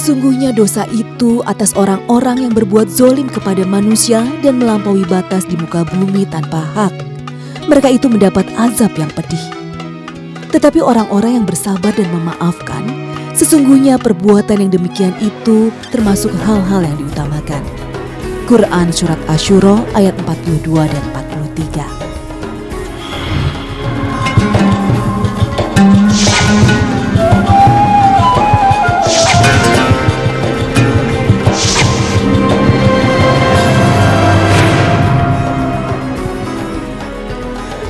Sesungguhnya dosa itu atas orang-orang yang berbuat zolim kepada manusia dan melampaui batas di muka bumi tanpa hak. Mereka itu mendapat azab yang pedih. Tetapi orang-orang yang bersabar dan memaafkan, sesungguhnya perbuatan yang demikian itu termasuk hal-hal yang diutamakan. Quran Surat Asy-Syura ayat 42 dan 43.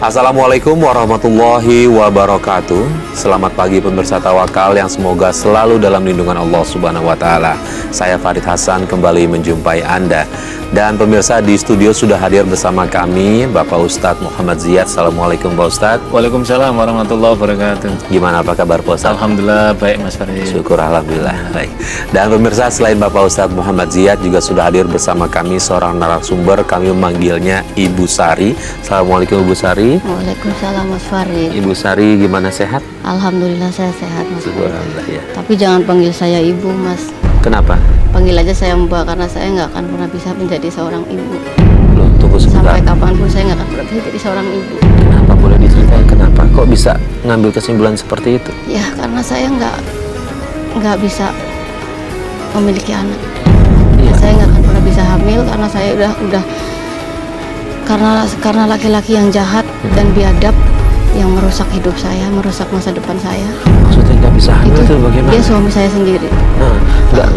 Assalamualaikum warahmatullahi wabarakatuh. Selamat pagi pemirsa Tawakal yang semoga selalu dalam lindungan Allah Subhanahu wa taala. Saya Farid Hasan kembali menjumpai Anda. Dan pemirsa, di studio sudah hadir bersama kami Bapak Ustadz Muhammad Ziyad. Assalamualaikum Pak Ustadz. Waalaikumsalam warahmatullahi wabarakatuh. Gimana, apa kabar Pak Ustadz? Alhamdulillah baik Mas Farid. Syukur alhamdulillah baik. Dan pemirsa, selain Bapak Ustadz Muhammad Ziyad juga sudah hadir bersama kami seorang narasumber. Kami memanggilnya Ibu Sari. Assalamualaikum Ibu Sari. Waalaikumsalam Mas Farid. Ibu Sari gimana, sehat? Alhamdulillah saya sehat Mas Farid. Alhamdulillah ya. Tapi jangan panggil saya ibu Mas. Kenapa? Panggil aja saya Mbak, karena saya nggak akan pernah bisa menjadi seorang ibu. Loh, tunggu sebentar. Sampai kapanpun saya nggak akan pernah bisa jadi seorang ibu. Kenapa, boleh diceritain kenapa? Kok bisa ngambil kesimpulan seperti itu? Ya karena saya nggak bisa memiliki anak. Iya. Saya nggak akan pernah bisa hamil karena saya udah karena laki-laki yang jahat dan biadab yang merusak hidup saya, merusak masa depan saya. Maksudnya nggak bisa hamil itu bagaimana? Dia suami saya sendiri. Nah,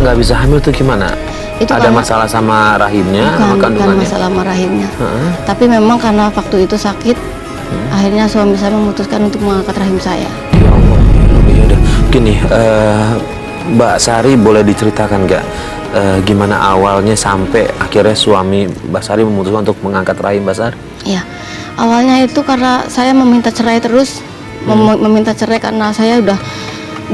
nggak bisa hamil tuh gimana? Itu ada masalah sama rahimnya, sama bukan kandungannya? masalah sama rahimnya. Tapi memang karena waktu itu sakit, akhirnya suami saya memutuskan untuk mengangkat rahim saya. Ya Allah, ya udah. Gini, Mbak Sari boleh diceritakan nggak gimana awalnya sampai akhirnya suami Mbak Sari memutuskan untuk mengangkat rahim Mbak Sari? Iya, awalnya itu karena saya meminta cerai terus, meminta cerai karena saya udah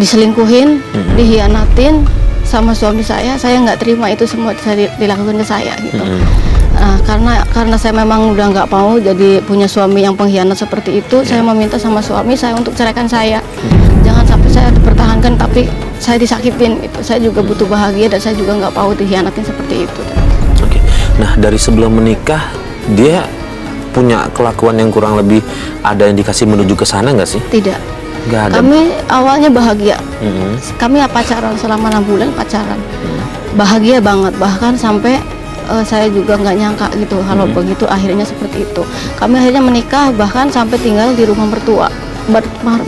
diselingkuhin, dihianatin sama suami saya nggak terima itu semua dilakukan ke saya gitu. Nah, karena saya memang udah nggak mau jadi punya suami yang pengkhianat seperti itu, saya meminta sama suami saya untuk ceraikan saya. Jangan sampai saya dipertahankan tapi saya disakitin itu. Saya juga butuh bahagia dan saya juga nggak mau dihianatin seperti itu. Oke. Nah, dari sebelum menikah dia punya kelakuan yang kurang lebih ada indikasi menuju ke sana nggak sih? Tidak. Nggak ada. Kami awalnya bahagia. Kami pacaran selama 6 bulan pacaran. Bahagia banget, bahkan sampai saya juga nggak nyangka gitu kalau begitu akhirnya seperti itu. Kami akhirnya menikah, bahkan sampai tinggal di rumah mertua.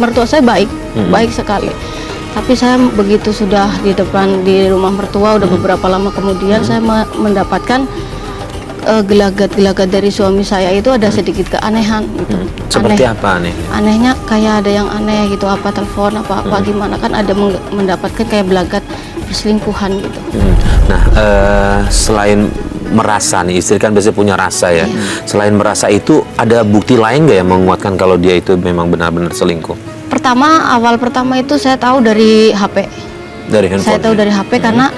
Mertua saya baik, baik sekali. Tapi saya begitu sudah di rumah mertua udah beberapa lama kemudian saya mendapatkan gelagat-gelagat dari suami saya itu ada sedikit keanehan gitu. Seperti apa aneh? Anehnya kayak ada yang aneh gitu, apa telepon apa gimana, kan ada mendapatkan kayak gelagat perselingkuhan gitu. Nah, selain merasa nih, istri kan biasanya punya rasa ya. Selain merasa itu, ada bukti lain nggak yang menguatkan kalau dia itu memang benar-benar selingkuh? Awal pertama itu saya tahu dari HP. Dari handphone? Saya tahu dari HP karena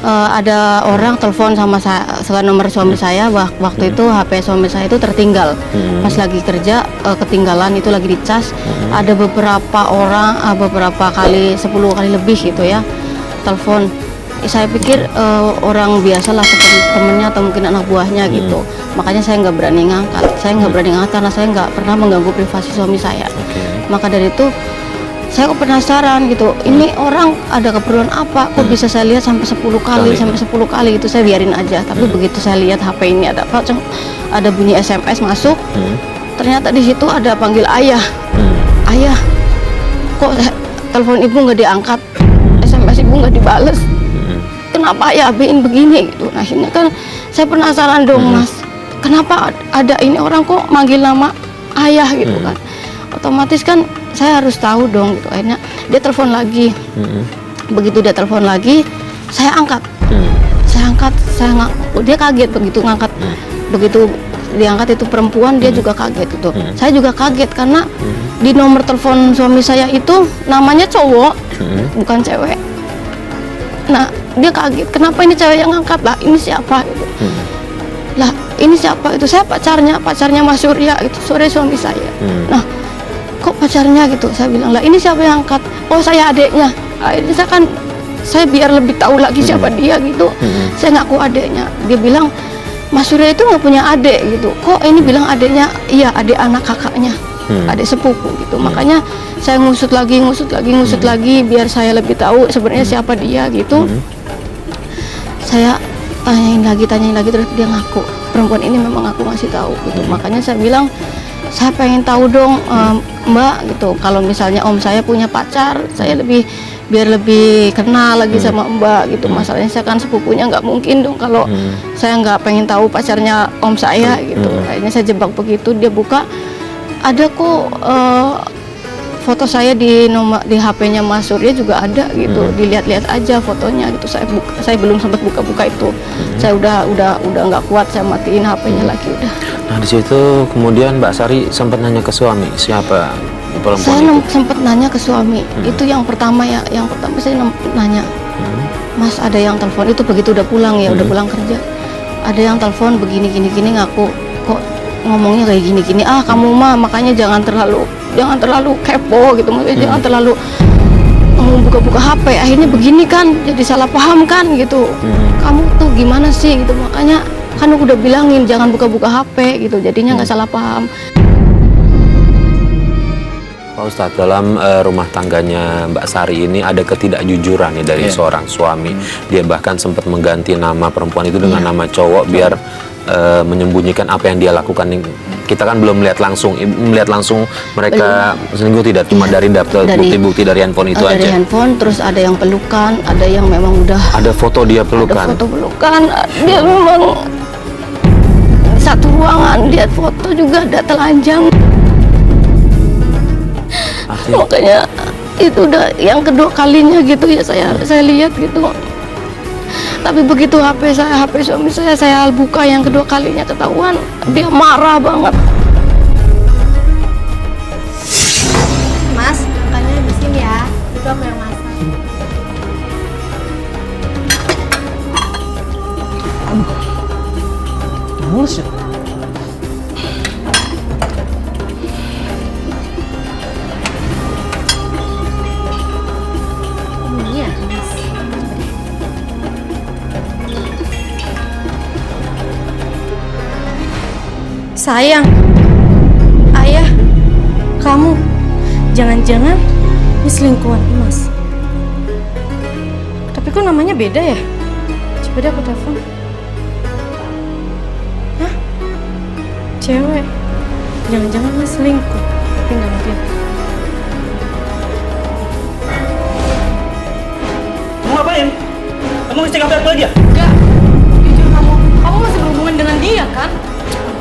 ada orang telepon sama saya, nomor suami saya. Waktu itu HP suami saya itu tertinggal. Pas lagi kerja, ketinggalan itu lagi dicas. Ada beberapa orang, beberapa kali, 10 kali lebih gitu ya, telepon. Saya pikir orang biasa lah, temennya atau mungkin anak buahnya gitu. Makanya saya nggak berani ngangkat. Saya nggak berani ngangkat karena saya nggak pernah mengganggu privasi suami saya. Maka dari itu saya kok penasaran gitu, ini orang ada keperluan apa, kok bisa saya lihat sampai 10 kali gitu. Saya biarin aja. Tapi begitu saya lihat HP ini ada bunyi SMS masuk, ternyata di situ ada panggil ayah. Ayah, kok telepon ibu nggak diangkat, SMS ibu nggak dibales, kenapa ayah abein begini gitu. Nah, akhirnya kan saya penasaran dong, Mas, kenapa ada ini orang kok manggil nama ayah gitu kan. Otomatis kan saya harus tahu dong gitu. Akhirnya dia telepon lagi. Begitu dia telepon lagi, saya angkat. Dia kaget begitu ngangkat. Begitu diangkat itu perempuan, dia juga kaget gitu. Saya juga kaget karena di nomor telepon suami saya itu namanya cowok, bukan cewek. Nah, dia kaget, kenapa ini cewek yang ngangkat lah, ini siapa gitu. Lah, ini siapa itu? Saya pacarnya Mas Surya, itu sore suami saya. Nah, kok pacarnya gitu? Saya bilang, lah ini siapa yang angkat? Oh, saya adiknya. Akhirnya saya kan saya biar lebih tahu lagi siapa dia gitu. Saya ngaku adiknya. Dia bilang Mas Surya itu nggak punya adik gitu. Kok ini bilang adiknya? Iya, adik anak kakaknya, adik sepupu gitu. Makanya saya ngusut lagi biar saya lebih tahu sebenarnya siapa dia gitu. Saya tanyain lagi terus dia ngaku perempuan ini memang aku masih tahu gitu. Makanya saya bilang saya pengen tahu dong Mbak gitu, kalau misalnya om saya punya pacar, saya biar lebih kenal lagi sama Mbak gitu. Masalahnya saya kan sepupunya, nggak mungkin dong kalau saya nggak pengen tahu pacarnya om saya gitu. Akhirnya saya jebak begitu, dia buka, ada kok foto saya di HP-nya Mas Surya juga ada gitu. Dilihat-lihat aja fotonya gitu. Saya belum sempat buka-buka itu. Saya udah nggak kuat, saya matiin HP-nya lagi udah. Nah di situ kemudian Mbak Sari sempat nanya ke suami siapa perempuan Saya itu. sempat nanya ke suami. Itu yang pertama ya. Yang pertama saya nanya, Mas ada yang telepon, itu begitu udah pulang ya, udah pulang kerja. Ada yang telepon begini ngaku kok ngomongnya kayak gini. Ah kamu mah makanya jangan terlalu kepo gitu, maksudnya jangan terlalu buka-buka HP. Akhirnya begini kan, jadi salah paham kan gitu. Kamu tuh gimana sih gitu, makanya kan aku udah bilangin jangan buka-buka HP gitu, jadinya nggak salah paham. Pak Ustadz, dalam rumah tangganya Mbak Sari ini ada ketidakjujuran nih dari seorang suami. Dia bahkan sempat mengganti nama perempuan itu dengan nama cowok biar menyembunyikan apa yang dia lakukan. Kita kan belum melihat langsung mereka selingkuh, tidak cuma dari daftar bukti-bukti dari handphone itu dari aja. Handphone, terus ada yang pelukan, ada yang memang udah Ada foto dia pelukan. ada foto pelukan, dia memang satu ruangan, dia foto juga ada telanjang. Makanya itu udah yang kedua kalinya gitu ya saya lihat gitu. Tapi begitu HP suami saya buka yang kedua kalinya ketahuan, dia marah banget. Mas, makannya habisin ya. Itu aku yang masak. Mulus ya? Iya, Mas. Sayang, ayah, kamu jangan-jangan ini selingkuhan Mas. Tapi kok namanya beda ya? Coba deh aku telepon. Hah? Cewek? Jangan-jangan Mas selingkuh? Tapi nggak mungkin. Kamu ngapain? Kamu ngecek HP aku aja? Enggak, jujur kamu masih berhubungan dengan dia kan?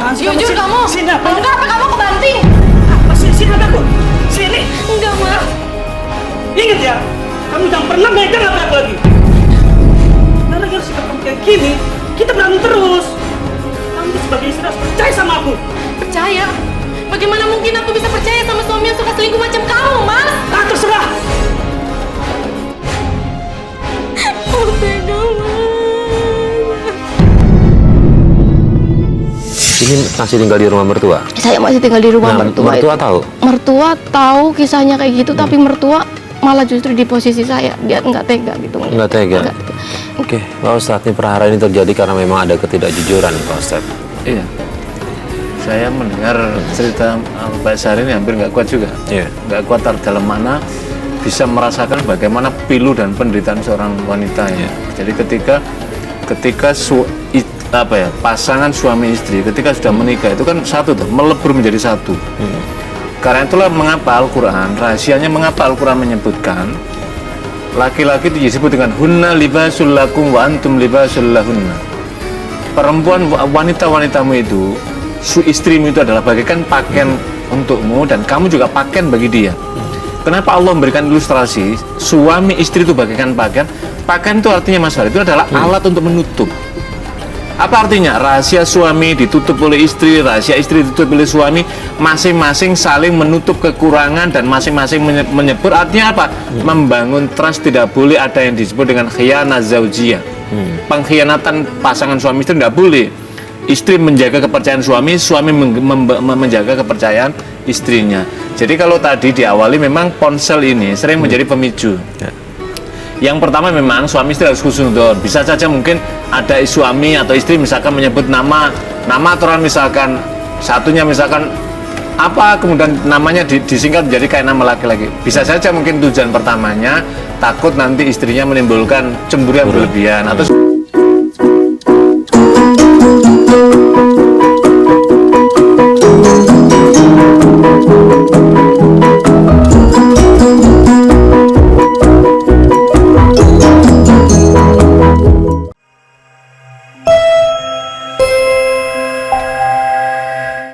Jujur kamu? Sini apa? Enggak, apa kamu kebanting? Apa sih? Sini HP aku. Sini. Enggak, Mas. Ingat ya, kamu jangan pernah megang HP aku lagi. Karena kalau sikap kamu kayak gini, kita berantem terus. Kamu sebagai istri harus percaya sama aku. Percaya? Bagaimana mungkin aku bisa percaya sama suami yang suka selingkuh macam kamu, Mas? Ah, terserah. Oh, tega, Mas. Ini masih tinggal di rumah mertua. Saya masih tinggal di rumah mertua. Mertua itu. tahu. Mertua tahu kisahnya kayak gitu, tapi mertua malah justru di posisi saya, dia nggak tega gitu. Nggak tega. Nggak tega. Oke, Pak Ustadz, ini perhara ini terjadi karena memang ada ketidakjujuran, Pak Ustadz. Iya. Saya mendengar cerita Mbak Sari ini hampir nggak kuat juga. Iya. Nggak kuat dalam mana bisa merasakan bagaimana pilu dan penderitaan seorang wanita ya. Jadi ketika pasangan suami istri ketika sudah menikah itu kan satu tuh, melebur menjadi satu. Karena itulah mengapa Al-Quran, rahasianya mengapa Al-Quran menyebutkan laki-laki itu disebut dengan hunna libasul lakum wa antum libasul lahunna. Perempuan, wanita-wanitamu itu, istrimu itu adalah bagaikan pakaian untukmu dan kamu juga pakaian bagi dia. Kenapa Allah memberikan ilustrasi suami istri itu bagaikan pakaian? Pakaian itu artinya Mas Farid, itu adalah alat untuk menutup. Apa artinya? Rahasia suami ditutup oleh istri, rahasia istri ditutup oleh suami, masing-masing saling menutup kekurangan dan masing-masing menyebur. Artinya apa? Membangun trust, tidak boleh ada yang disebut dengan khianah zaujiyah. Pengkhianatan pasangan suami istri tidak boleh. Istri menjaga kepercayaan suami, suami menjaga kepercayaan istrinya. Jadi kalau tadi diawali memang ponsel ini sering menjadi pemicu. Yang pertama memang suami istri harus husnudon. Bisa saja mungkin ada suami atau istri misalkan menyebut nama aturan, misalkan satunya misalkan apa, kemudian namanya disingkat menjadi kayak nama laki-laki. Bisa saja mungkin tujuan pertamanya takut nanti istrinya menimbulkan cemburu yang berlebihan atau